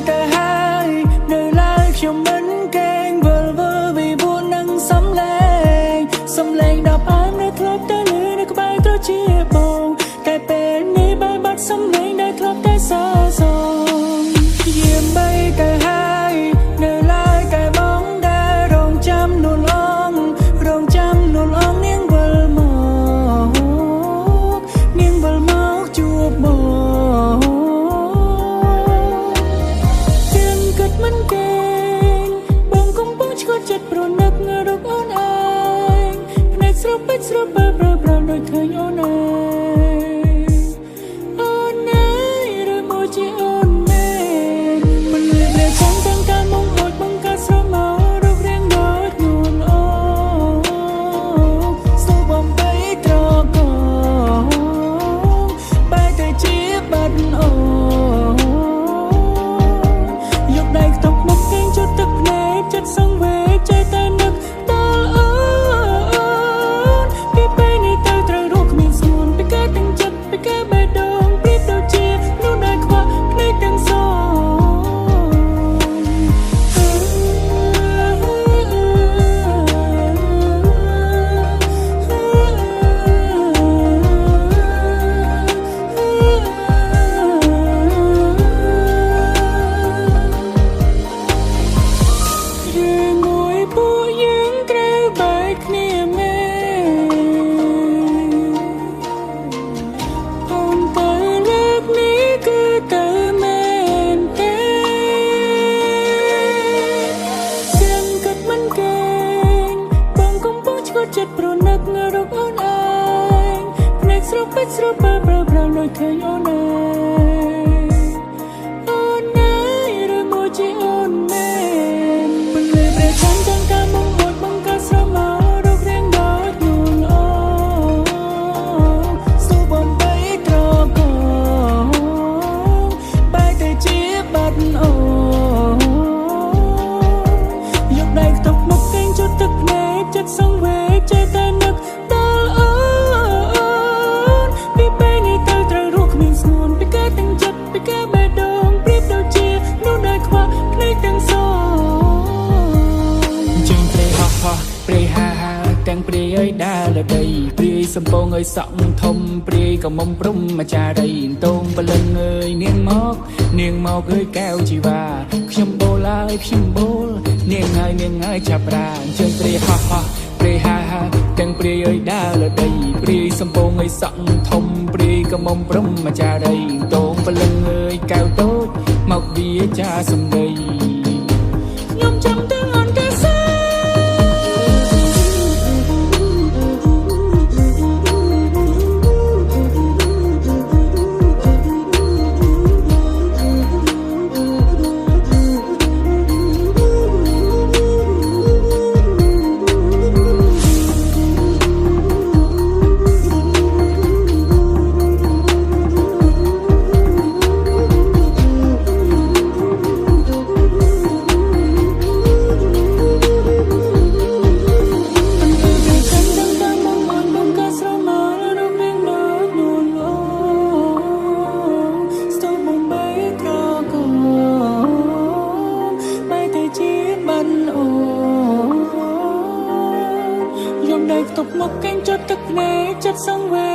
តែហើយនៅឡើយខ្ញុំមិនកេងវិលវល់ពីបួននឹងសំឡេងដល់ផ្អែមនៅធ្លាប់តែលឺនៅក្បែរទៅជាបងតែពេលនេះបែរបាត់សំឡេងដែលធ្លាប់តែសរសើរយាមបីតែហើយនៅឡើយតែបងដែលរងចាំនួនអងនាងវិលមកជួបបងចិត្តប្រណិតរកអូនឯងភ្នែកស្រុបពេចស្រុបបើប្រដូចឃើញអូនឯងឬមួយជាអូនមែនមិនលឺតែចាំទាំងការមកអួតបង្កើតស្រមោលរូបរាងដូចនួនអូសូបំបីត្រកងបែរទៅជាបាត់អូយកដៃខ្ទប់មុខគេងជត់ទឹកភ្នែកចិត្តសង្វេចិត្តប្រណិតរកអូនឯងភ្នែកស្រុបពេចស្រុបបើដូចឃើញអូនឯងឬមួយជាអូនមែនមិនលឺតែចាំទាំងការមកអួតបង្កើតស្រមោលរូបរាងដូចនួនអូសូបំបីត្រកងបែរទៅជាបាត់អូយកដៃខ្ទប់មុខគេងជត់ទឹកភ្នែកចិត្តសង្វេចេះតែនឹកដល់អូនពីពេលនេះទៅត្រូវរស់គ្មានស្ងួនពីកើតទាំងចិត្តពីការបេះដូងប្រៀបដូចជានោះដែលខ្វះភ្នែកទាំងសងជើងព្រៃហោះព្រៃហាទាំងព្រាយឲ្យដើរលើដីព្រាយសំពងឲ្យសក់ធំព្រាយក៏មុំព្រំអាចារីតងបលឹងអើយនាងមកអើយកែវជីវ៉ាខ្ញុំបូលហើយខ្ញុំបូលនាងហើយចាប់ប្រាជើងព្រៃហោះព្រៃហាទាំងព្រាយឲ្យដើរលើដីព្រាយសំពងឲ្យសក់ធំព្រាយក៏មុំព្រំអាចារីតងបលឹងអើយកែវតូចមកវាចាសំដីខ្ញុំចាំទាំងអនកែសាដៃខ្ទប់មុខកេងជត់ទឹកភ្នែកចិត្តសង្វេ